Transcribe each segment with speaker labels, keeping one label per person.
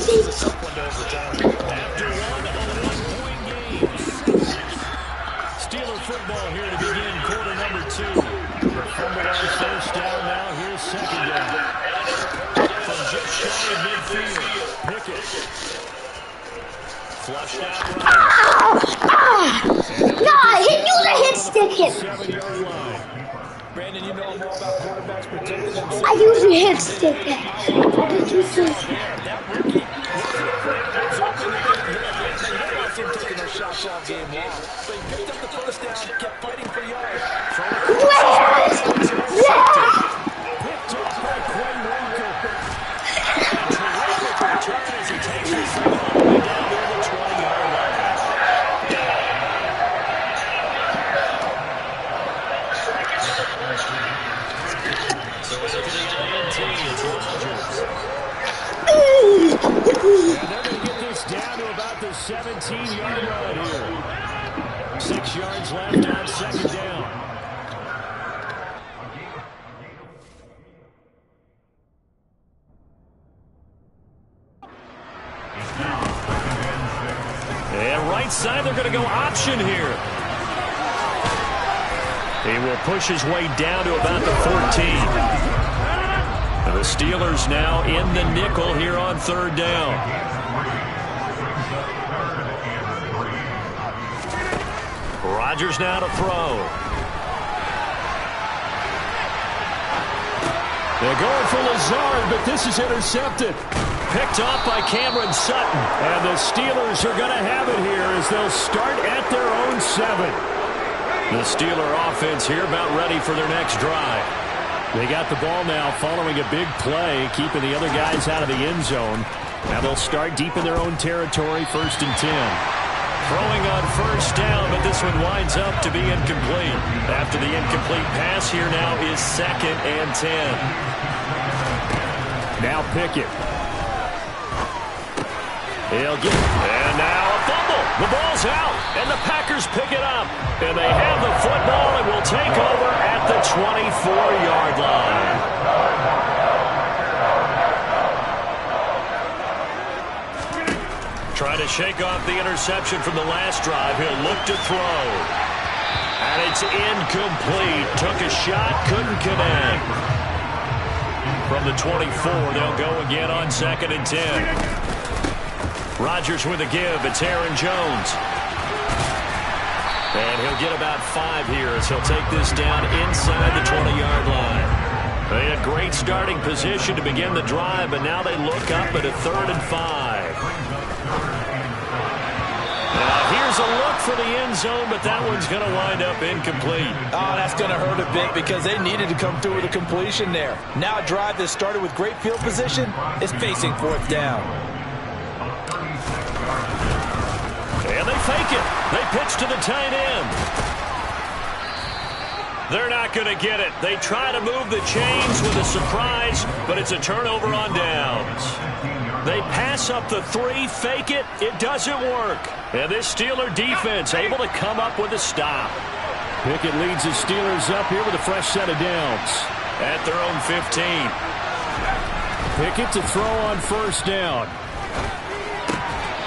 Speaker 1: is a tough one to overturn. After a one-point game. Steeler football here to begin quarter number 2. Fumble on first down now. Here's second down. From just shy of midfield. Pickett. Flushed out right.
Speaker 2: No, use a hit stick it.
Speaker 1: 7-yard line. Brandon, you know more about quarterbacks protecting themselves.
Speaker 2: I use a hit stick it. I did you say?
Speaker 1: That rookie was taking those shots all game long. So he picked up the first down, kept fighting for yards. Picked up by Quinn Walker. Terrific return as he takes this all the way down to the 20-yard line. So it's going to be it's Rodgers. And they're going to get this down to about the 17-yard line here. 6 yards left on second down. And right side, they're going to go option here. He will push his way down to about the 14. The Steelers now in the nickel here on third down. Rodgers now to throw. They're going for Lazard, but this is intercepted. Picked off by Cameron Sutton. And the Steelers are going to have it here as they'll start at their own 7. The Steeler offense here about ready for their next drive. They got the ball now following a big play, keeping the other guys out of the end zone. Now they'll start deep in their own territory, 1st and 10. Throwing on first down, but this one winds up to be incomplete. After the incomplete pass, here now is 2nd and 10. Now Pickett. He'll get it. And now a fumble. The ball's out, and the Packers pick it up. And they have the football and will take over at the 24-yard line. Trying to shake off the interception from the last drive. He'll look to throw. And it's incomplete. Took a shot, couldn't connect. From the 24, they'll go again on 2nd and 10. Rodgers with a give. It's Aaron Jones. And he'll get about 5 here as he'll take this down inside the 20-yard line. They had great starting position to begin the drive, but now they look up at a 3rd and 5. Now here's a look for the end zone, but that one's going to wind up incomplete.
Speaker 3: Oh, that's going to hurt a bit because they needed to come through with a completion there. Now a drive that started with great field position is facing 4th down.
Speaker 1: And they fake it. They pitch to the tight end. They're not going to get it. They try to move the chains with a surprise, but it's a turnover on downs. They pass up the 3, fake it. It doesn't work. And this Steeler defense able to come up with a stop.
Speaker 4: Pickett leads the Steelers up here with a fresh set of downs.
Speaker 1: At their own 15.
Speaker 4: Pickett to throw on first down.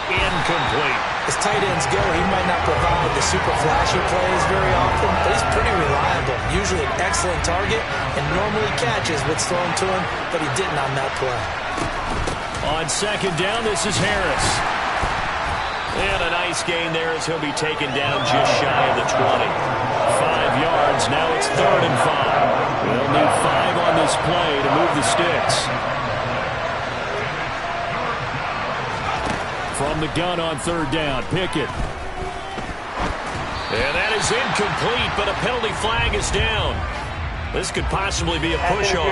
Speaker 1: Incomplete.
Speaker 3: As tight ends go, he might not provide the super flashy plays very often, but he's pretty reliable. Usually an excellent target and normally catches what's thrown to him, but he didn't on that play.
Speaker 1: On 2nd down, this is Harris. And a nice gain there as he'll be taken down just shy of the 20. 5 yards, now it's 3rd and 5.
Speaker 4: They'll need 5 on this play to move the sticks. From the gun on 3rd down, Pickett.
Speaker 1: And that is incomplete, but a penalty flag is down. This could possibly be a push-off.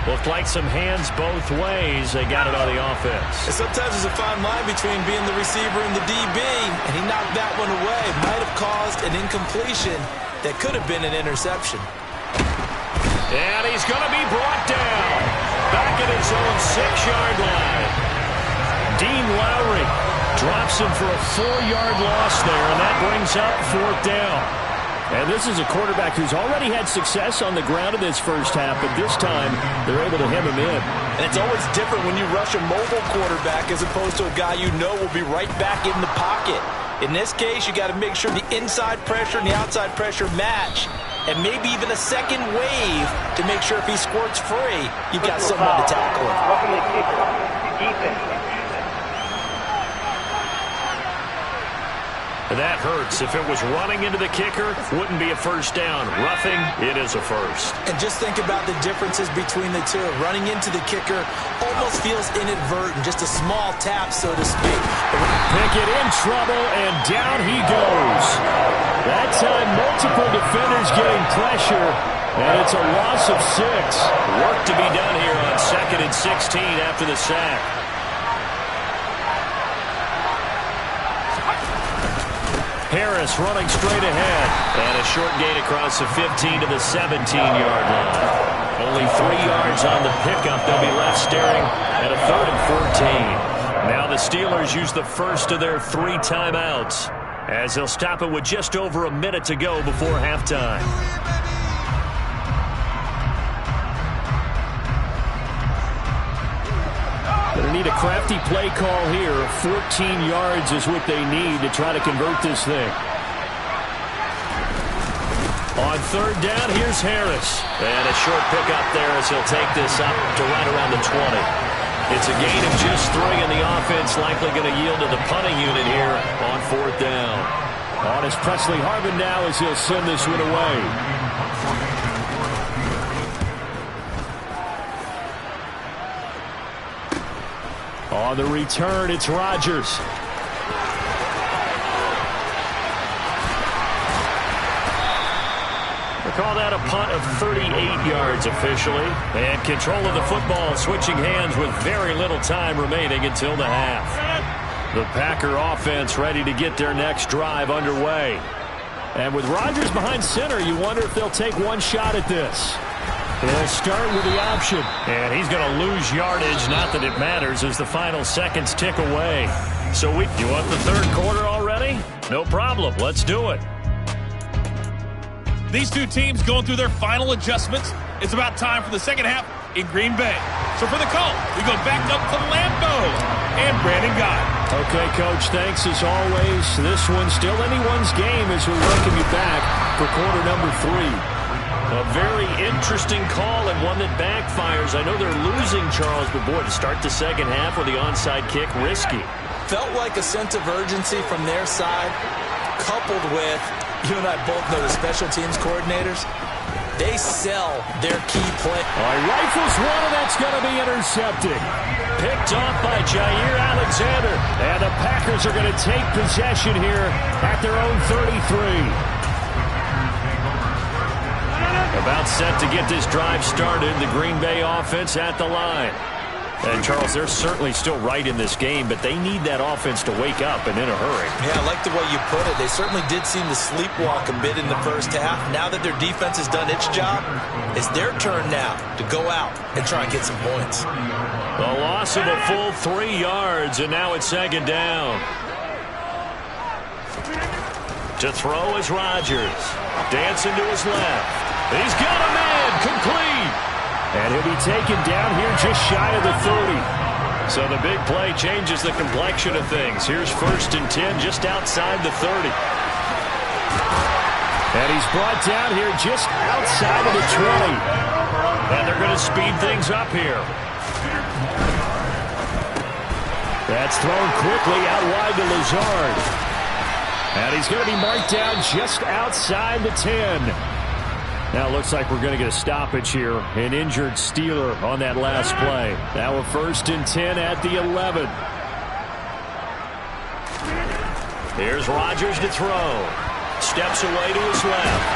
Speaker 1: Looked like some hands both ways. They got it on the offense.
Speaker 3: And sometimes there's a fine line between being the receiver and the DB, and he knocked that one away. Might have caused an incompletion that could have been an interception.
Speaker 1: And he's going to be brought down. Back at his own 6-yard line. Dean Lowry drops him for a 4-yard loss there, and that brings up 4th down. And this is a quarterback who's already had success on the ground in this first half, but this time they're able to hem him in.
Speaker 3: And it's always different when you rush a mobile quarterback as opposed to a guy you know will be right back in the pocket. In this case, you got to make sure the inside pressure and the outside pressure match, and maybe even a second wave to make sure if he squirts free, you've got someone to tackle him.
Speaker 5: Roughing the kicker. Defense.
Speaker 1: That hurts. If it was running into the kicker, wouldn't be a first down. Roughing, it is a first.
Speaker 3: And just think about the differences between the two. Running into the kicker almost feels inadvertent, just a small tap, so to speak.
Speaker 1: Pickett in trouble, and down he goes. That time, multiple defenders getting pressure, and it's a loss of 6. Work to be done here on 2nd and 16 after the sack. Harris running straight ahead. And a short gain across the 15 to the 17-yard line. Only 3 yards on the pickup. They'll be left staring at a 3rd and 14. Now the Steelers use the first of their 3 timeouts as they'll stop it with just over a minute to go before halftime. Going to need a crafty play call here. 14 yards is what they need to try to convert this thing. On 3rd down, here's Harris. And a short pickup there as he'll take this up to right around the 20. It's a gain of just 3, and the offense likely going to yield to the punting unit here on 4th down. On is Presley Harvin now as he'll send this one away. On the return, it's Rodgers. We'll call that a punt of 38 yards officially. And control of the football switching hands with very little time remaining until the half. The Packer offense ready to get their next drive underway. And with Rodgers behind center, you wonder if they'll take one shot at this. They'll start with the option. And he's going to lose yardage. Not that it matters as the final seconds tick away. So you want the 3rd quarter already? No problem. Let's do it.
Speaker 6: These two teams going through their final adjustments. It's about time for the second half in Green Bay. So for the call, we go back up to Lambeau and Brandon Guy.
Speaker 1: Okay, Coach, thanks as always. This one's still anyone's game as we welcome you back for quarter number 3. A very interesting call and one that backfires. I know they're losing, Charles, but boy, to start the second half with the onside kick, risky.
Speaker 3: Felt like a sense of urgency from their side, coupled with, you and I both know the special teams coordinators, they sell their key play.
Speaker 1: All right, rifles one, and that's going to be intercepted. Picked off by Jair Alexander. And the Packers are going to take possession here at their own 33. About set to get this drive started. The Green Bay offense at the line. And, Charles, they're certainly still right in this game, but they need that offense to wake up and in a hurry.
Speaker 3: Yeah, I like the way you put it. They certainly did seem to sleepwalk a bit in the first half. Now that their defense has done its job, it's their turn now to go out and try and get some points.
Speaker 1: The loss of a full 3 yards, and now it's 2nd down. To throw is Rodgers. Dancing to his left. He's got a man, complete. And he'll be taken down here just shy of the 30. So the big play changes the complexion of things. Here's 1st and 10 just outside the 30. And he's brought down here just outside of the 20. And they're going to speed things up here. That's thrown quickly out wide to Lazard. And he's going to be marked down just outside the 10. Now it looks like we're going to get a stoppage here. An injured Steeler on that last play. Now a 1st and 10 at the 11. Here's Rodgers to throw. Steps away to his left.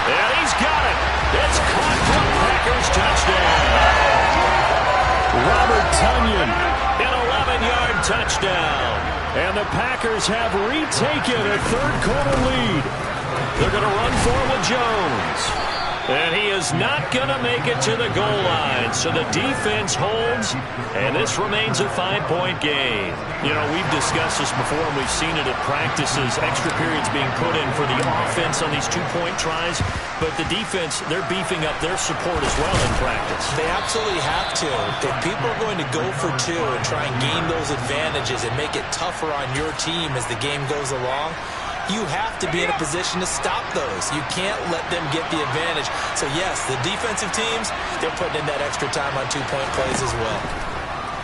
Speaker 1: And he's got it. It's caught for a Packers touchdown. Robert Tonyan, an 11-yard touchdown. And the Packers have retaken a 3rd quarter lead. They're going to run for it with Jones. And he is not going to make it to the goal line. So the defense holds, and this remains a 5-point game. You know, we've discussed this before, and we've seen it at practices, extra periods being put in for the offense on these two-point tries. But the defense, they're beefing up their support as well in practice.
Speaker 3: They absolutely have to. If people are going to go for two and try and gain those advantages and make it tougher on your team as the game goes along, you have to be in a position to stop those. You can't let them get the advantage. So, yes, the defensive teams, they're putting in that extra time on two-point plays as well.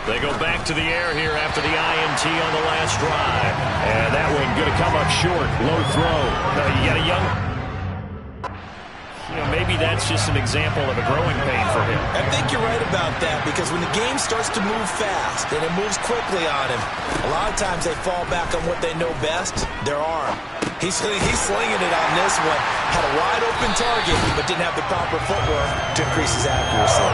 Speaker 1: They go back to the air here after the INT on the last drive. And that one going to come up short. Low throw. You got a young... You know, maybe that's just an example of a growing pain for him.
Speaker 3: I think you're right about that, because when the game starts to move fast and it moves quickly on him, a lot of times they fall back on what they know best, their arm. He's slinging it on this one. Had a wide-open target, but didn't have the proper footwork to increase his accuracy.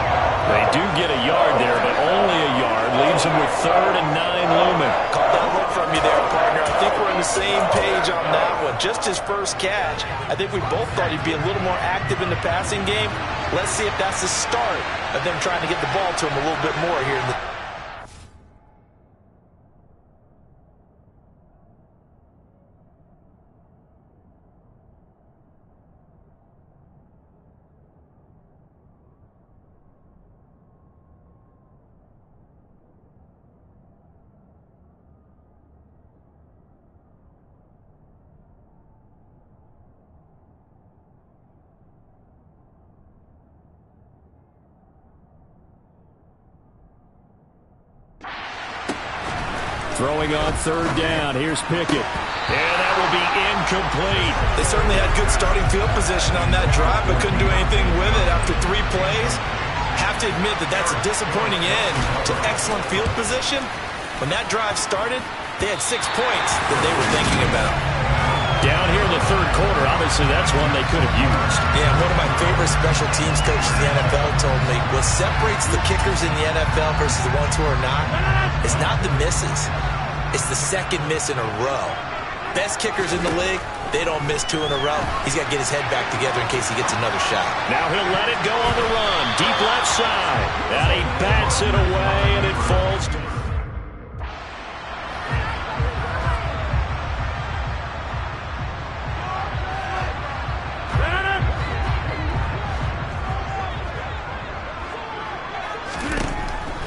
Speaker 1: They do get a yard there, but only a yard. Leaves him with 3rd and 9 looming.
Speaker 3: Caught that look from you there, partner. I think we're on the same page on that one. Just his first catch. I think we both thought he'd be a little more active in the passing game. Let's see if that's the start of them trying to get the ball to him a little bit more here in the...
Speaker 1: Throwing on 3rd down. Here's Pickett. And that will be incomplete.
Speaker 3: They certainly had good starting field position on that drive, but couldn't do anything with it after 3 plays. Have to admit that that's a disappointing end to excellent field position. When that drive started, they had 6 points that they were thinking about.
Speaker 1: Down here in the 3rd quarter, obviously that's one they could have used.
Speaker 3: Yeah, one of my favorite special teams coaches in the NFL told me what separates the kickers in the NFL versus the ones who are not is not the misses. It's the second miss in a row. Best kickers in the league, they don't miss 2 in a row. He's got to get his head back together in case he gets another shot.
Speaker 1: Now he'll let it go on the run. Deep left side. And he bats it away, and it falls.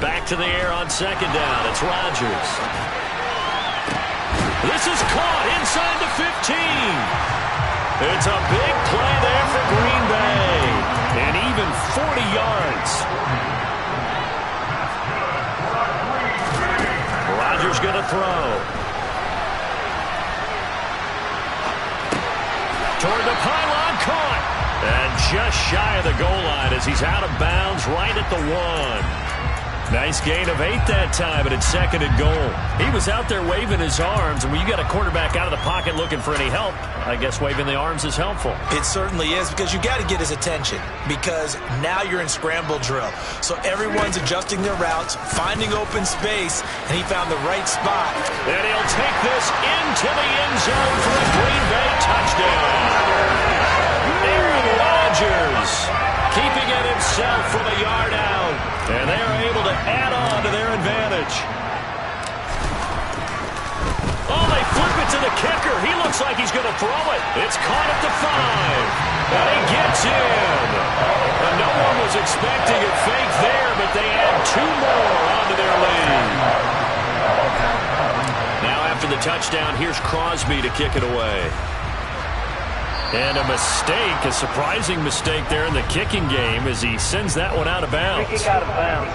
Speaker 1: Back to the air on 2nd down. It's Rodgers. This is caught inside the 15. It's a big play there for Green Bay. And even 40 yards. Rodgers going to throw. Toward the pylon, caught. And just shy of the goal line as he's out of bounds right at the 1. Nice gain of 8 that time, but it's 2nd and goal. He was out there waving his arms, and when you got a quarterback out of the pocket looking for any help, I guess waving the arms is helpful.
Speaker 3: It certainly is, because you got to get his attention, because now you're in scramble drill. So everyone's adjusting their routes, finding open space, and he found the right spot.
Speaker 1: And he'll take this into the end zone for a Green Bay touchdown. Aaron Rodgers keeping it himself from a yard out. And they are able to add on to their advantage. Oh, they flip it to the kicker. He looks like he's going to throw it. It's caught at the 5. And he gets in. And no one was expecting a fake there, but they add 2 more onto their lead. Now after the touchdown, here's Crosby to kick it away. And a mistake, a surprising mistake there in the kicking game as he sends that one out of bounds.
Speaker 5: Kick out of bounds.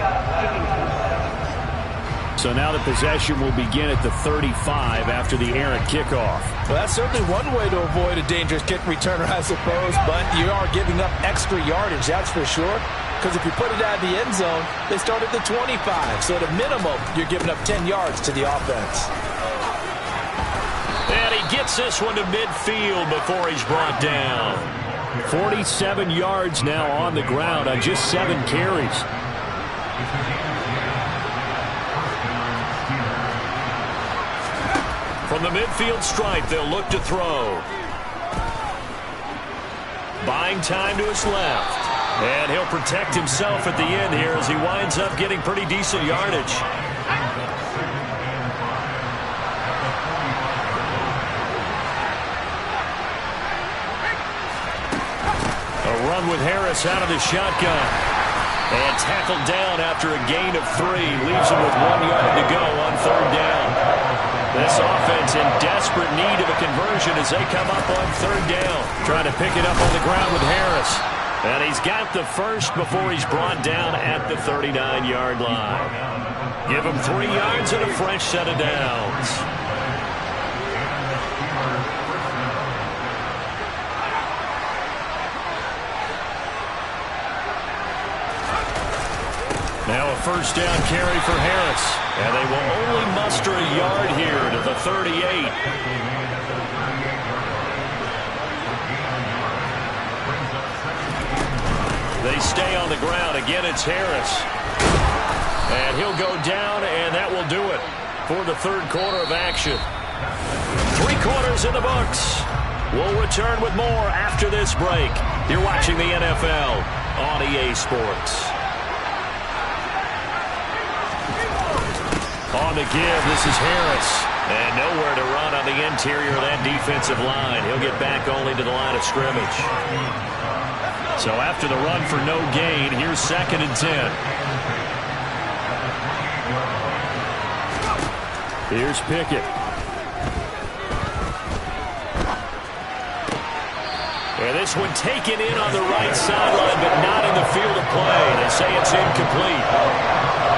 Speaker 1: So now the possession will begin at the 35 after the errant kickoff.
Speaker 3: Well, that's certainly one way to avoid a dangerous kick returner, I suppose, but you are giving up extra yardage, that's for sure. Because if you put it out of the end zone, they start at the 25. So at a minimum, you're giving up 10 yards to the offense.
Speaker 1: And he gets this one to midfield before he's brought down. 47 yards now on the ground on just 7 carries. From the midfield stripe, they'll look to throw. By Buying time to his left. And he'll protect himself at the end here as he winds up getting pretty decent yardage. A run with Harris out of the shotgun. And tackled down after a gain of 3. Leaves him with 1 yard to go on 3rd down. This offense in desperate need of a conversion as they come up on 3rd down. Trying to pick it up on the ground with Harris. And he's got the first before he's brought down at the 39-yard line. Give him 3 yards and a fresh set of downs. Now a first down carry for Harris. And they will only muster a yard here to the 38. They stay on the ground. Again, it's Harris. And he'll go down, and that will do it for the 3rd quarter of action. 3 quarters in the books. We'll return with more after this break. You're watching the NFL on EA Sports. On the give, this is Harris. And nowhere to run on the interior of that defensive line. He'll get back only to the line of scrimmage. So after the run for no gain, here's 2nd and 10. Here's Pickett. And this one taken in on the right sideline, but not in the field of play. They say it's incomplete.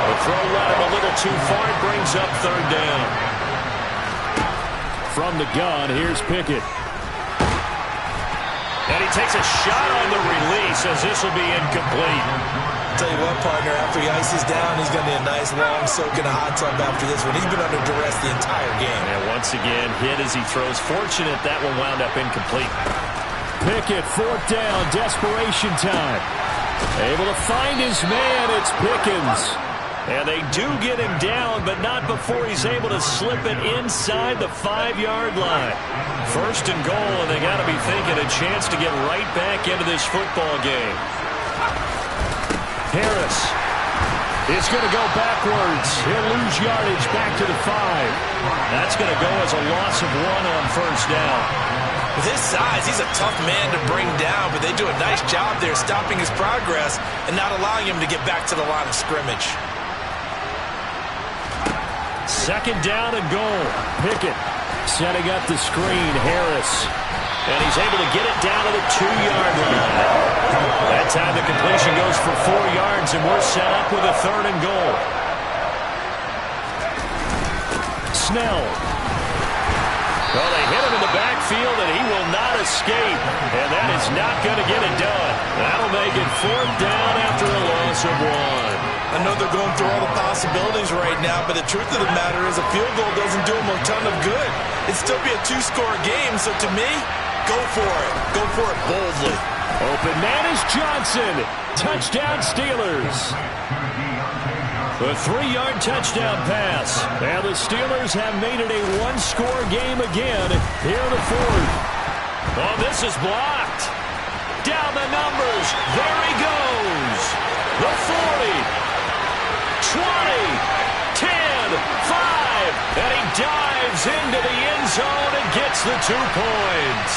Speaker 1: The throw led him a little too far. It brings up 3rd down. From the gun, here's Pickett. And he takes a shot on the release as this will be incomplete.
Speaker 3: Tell you what, partner, after he ices down, he's going to need a nice long soak in a hot tub after this one. He's been under duress the entire game.
Speaker 1: And once again, hit as he throws. Fortunate that one wound up incomplete. Pickett, 4th down, desperation time. Able to find his man, it's Pickens. And they do get him down, but not before he's able to slip it inside the 5-yard line. 1st and goal, and they got to be thinking a chance to get right back into this football game. Harris is going to go backwards. He'll lose yardage back to the 5. That's going to go as a loss of 1 on 1st down.
Speaker 3: With his size, he's a tough man to bring down, but they do a nice job there stopping his progress and not allowing him to get back to the line of scrimmage.
Speaker 1: 2nd down and goal. Pickett setting up the screen. Harris. And he's able to get it down to the 2-yard line. That time the completion goes for 4 yards, and we're set up with a 3rd and goal. Snell. Well, they hit him in the backfield, and he will not escape. And that is not going to get it done. That'll make it 4th down after a loss of 1.
Speaker 3: I know they're going through all the possibilities right now, but the truth of the matter is a field goal doesn't do them a ton of good. It'd still be a 2-score game, so to me, go for it. Go for it boldly.
Speaker 1: Open man is Johnson. Touchdown Steelers. A 3-yard touchdown pass. And the Steelers have made it a 1-score game again here in the 4th. Oh, this is blocked. Down the numbers. There he goes. The 40. 20, 10, 5, and he dives into the end zone and gets the 2 points.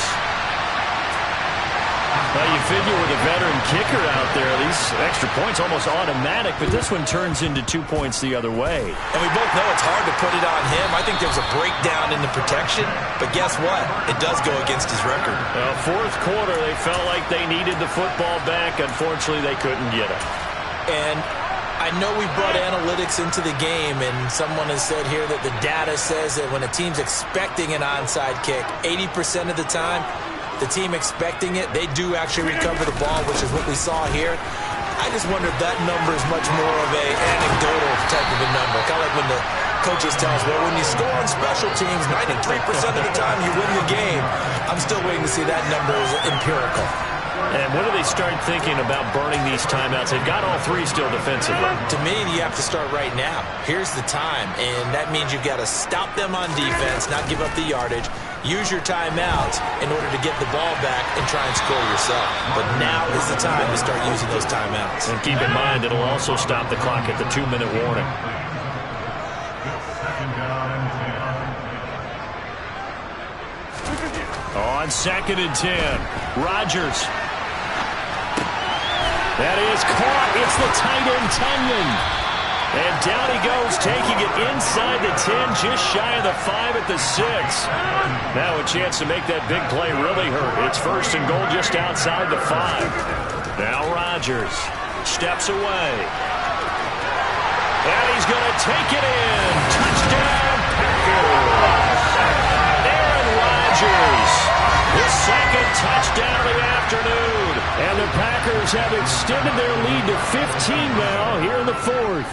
Speaker 1: Well, you figure with a veteran kicker out there, these extra points almost automatic, but this one turns into 2 points the other way.
Speaker 3: And we both know it's hard to put it on him. I think there's a breakdown in the protection, but guess what? It does go against his record.
Speaker 1: Well, 4th quarter, they felt like they needed the football back. Unfortunately, they couldn't get it.
Speaker 3: And I know we brought analytics into the game, and someone has said here that the data says that when a team's expecting an onside kick, 80% of the time, the team expecting it, they do actually recover the ball, which is what we saw here. I just wonder if that number is much more of a anecdotal type of a number. Kind of like when the coaches tell us, well, when you score on special teams, 93% of the time you win the game. I'm still waiting to see that number is empirical.
Speaker 1: And when do they start thinking about burning these timeouts? They've got all three still defensively.
Speaker 3: To me, you have to start right now. Here's the time, and that means you've got to stop them on defense, not give up the yardage, use your timeouts in order to get the ball back and try and score yourself. But now is the time to start using those timeouts.
Speaker 1: And keep in mind, it'll also stop the clock at the 2-minute warning. On 2nd and 10, Rodgers. That is caught. It's the tight end, Tunyon. And down he goes, taking it inside the 10, just shy of the 5 at the 6. Now a chance to make that big play really hurt. It's 1st and goal just outside the 5. Now Rodgers steps away. And he's going to take it in. Touchdown, Packers. Aaron Rodgers. His second touchdown of the afternoon. And the Packers have extended their lead to 15 now here in the 4th.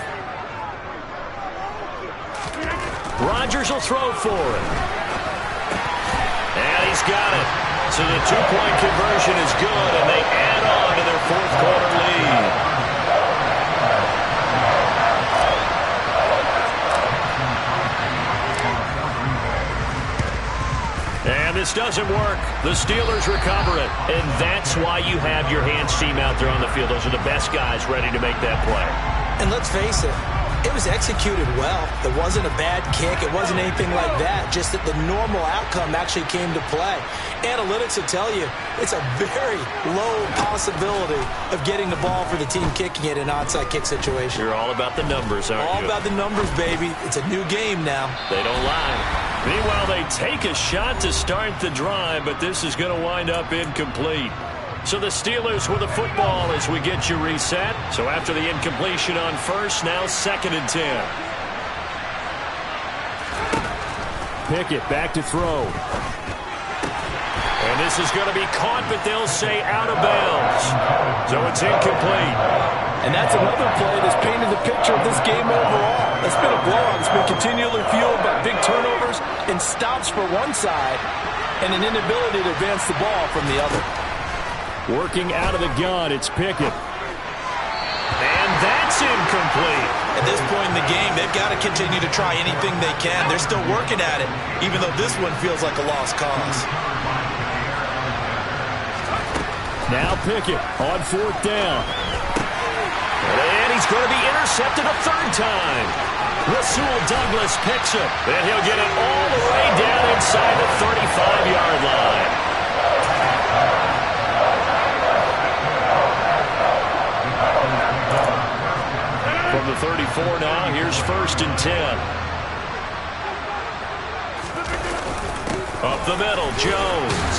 Speaker 1: Rodgers will throw for it. And he's got it. So the 2-point conversion is good, and they add on to their 4th quarter lead. And this doesn't work. The Steelers recover it. And that's why you have your hands team out there on the field. Those are the best guys ready to make that play.
Speaker 3: And let's face it, it was executed well. It wasn't a bad kick. It wasn't anything like that. Just that the normal outcome actually came to play. Analytics will tell you it's a very low possibility of getting the ball for the team kicking it in an onside kick situation.
Speaker 1: You're all about the numbers, aren't you?
Speaker 3: All about the numbers, baby. It's a new game now.
Speaker 1: They don't lie. Meanwhile, they take a shot to start the drive, but this is going to wind up incomplete. So the Steelers with the football as we get you reset. So after the incompletion on 1st, now 2nd and 10. Pickett back to throw. And this is going to be caught, but they'll say out of bounds. So it's incomplete.
Speaker 3: And that's another play that's painted the picture of this game overall. It's been a blowout. It's been continually fueled by big turnovers and stops for one side and an inability to advance the ball from the other.
Speaker 1: Working out of the gun, it's Pickett. And that's incomplete.
Speaker 3: At this point in the game, they've got to continue to try anything they can. They're still working at it, even though this one feels like a lost cause.
Speaker 1: Now Pickett on 4th down. And he's going to be intercepted a 3rd time. Rasul Douglas picks it. And he'll get it all the way down inside the 35-yard line. From the 34 now, here's 1st and 10. Up the middle, Jones.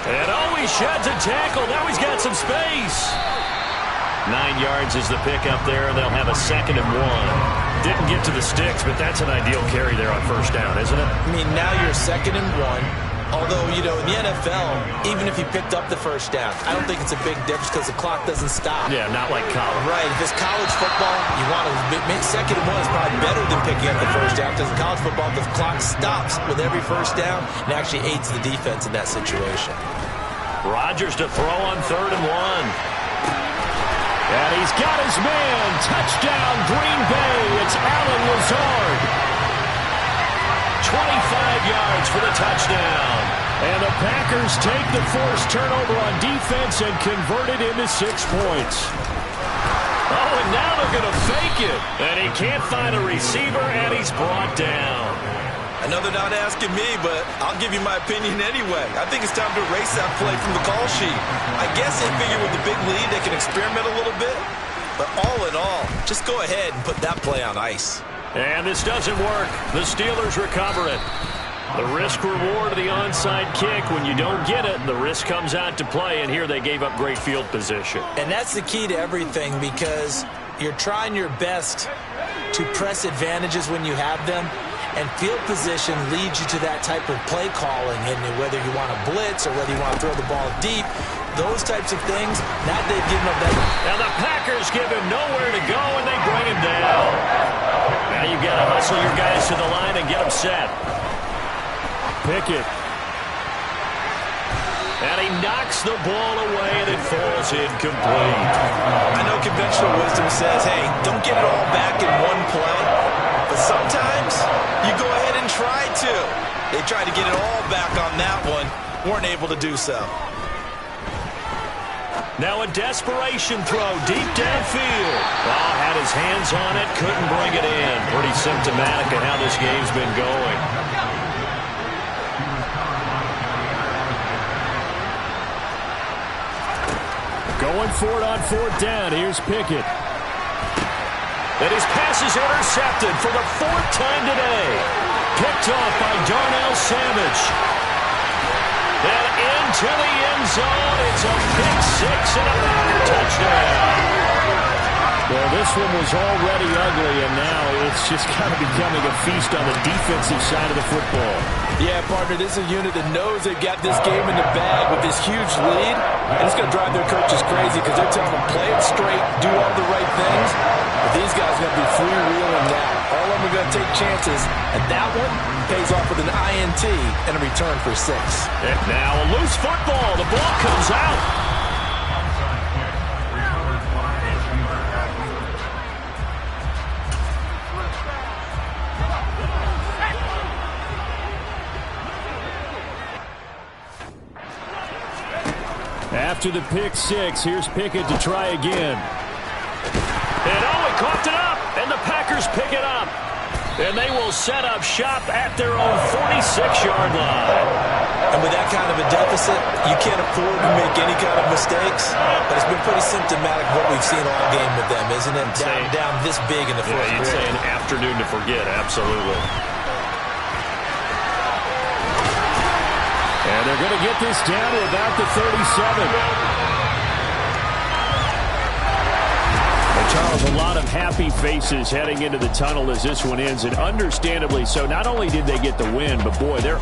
Speaker 1: And he sheds a tackle. Now he's got some space. 9 yards is the pickup there, and they'll have a 2nd and 1. Didn't get to the sticks, but that's an ideal carry there on 1st down, isn't it?
Speaker 3: I mean, now you're 2nd and 1. Although, you know, in the NFL, even if you picked up the 1st down, I don't think it's a big difference because the clock doesn't stop.
Speaker 1: Yeah, not like college.
Speaker 3: Right. If it's college football, you want to make 2nd and 1 is probably better than picking up the 1st down because in college football, the clock stops with every 1st down and actually aids the defense in that situation.
Speaker 1: Rodgers to throw on 3rd and 1. And he's got his man. Touchdown, Green Bay. It's Allen Lazard. 25 yards for the touchdown. And the Packers take the forced turnover on defense and convert it into 6 points. Oh, and now they're going to fake it. And he can't find a receiver, and he's brought down.
Speaker 3: I know they're not asking me, but I'll give you my opinion anyway. I think it's time to erase that play from the call sheet. I guess they figure with the big lead they can experiment a little bit. But all in all, just go ahead and put that play on ice.
Speaker 1: And this doesn't work. The Steelers recover it. The risk-reward of the onside kick. When you don't get it, the risk comes out to play, and here they gave up great field position.
Speaker 3: And that's the key to everything because you're trying your best to press advantages when you have them. And field position leads you to that type of play calling, and whether you want to blitz or whether you want to throw the ball deep, those types of things, now they've given up that.
Speaker 1: Now the Packers give him nowhere to go, and they bring him down. Now you've got to hustle your guys to the line and get them set. Pickett. And he knocks the ball away, and it falls incomplete.
Speaker 3: I know conventional wisdom says, hey, don't get it all back in one play. But sometimes you go ahead and try to. They tried to get it all back on that one. Weren't able to do so.
Speaker 1: Now a desperation throw deep downfield. Well, had his hands on it, couldn't bring it in. Pretty symptomatic of how this game's been going.
Speaker 4: Going for it on fourth down. Here's Pickett.
Speaker 1: And his pass is intercepted for the fourth time today. Picked off by Darnell Savage. And into the end zone. It's a pick six and a Packer touchdown.
Speaker 4: Well, this one was already ugly, and now it's just kind of becoming a feast on the defensive side of the football.
Speaker 3: Yeah, partner, this is a unit that knows they've got this game in the bag with this huge lead. And it's going to drive their coaches crazy because they're telling them play it straight, do all the right things. But these guys are going to be freewheeling now. All of them are going to take chances. And that one pays off with an INT and a return for 6.
Speaker 1: And now a loose football. The ball comes out.
Speaker 4: After the pick six, here's Pickett to try again.
Speaker 1: And he coughed it up, and the Packers pick it up. And they will set up shop at their own 46-yard line.
Speaker 3: And with that kind of a deficit, you can't afford to make any kind of mistakes. But it's been pretty symptomatic of what we've seen all game with them, isn't it? Down this big in the first
Speaker 1: you'd
Speaker 3: quarter.
Speaker 1: say an afternoon to forget, absolutely.
Speaker 4: And they're going to get this down to about the 37. Charles, a lot of happy faces heading into the tunnel as this one ends, and understandably so. Not only did they get the win, but boy, they're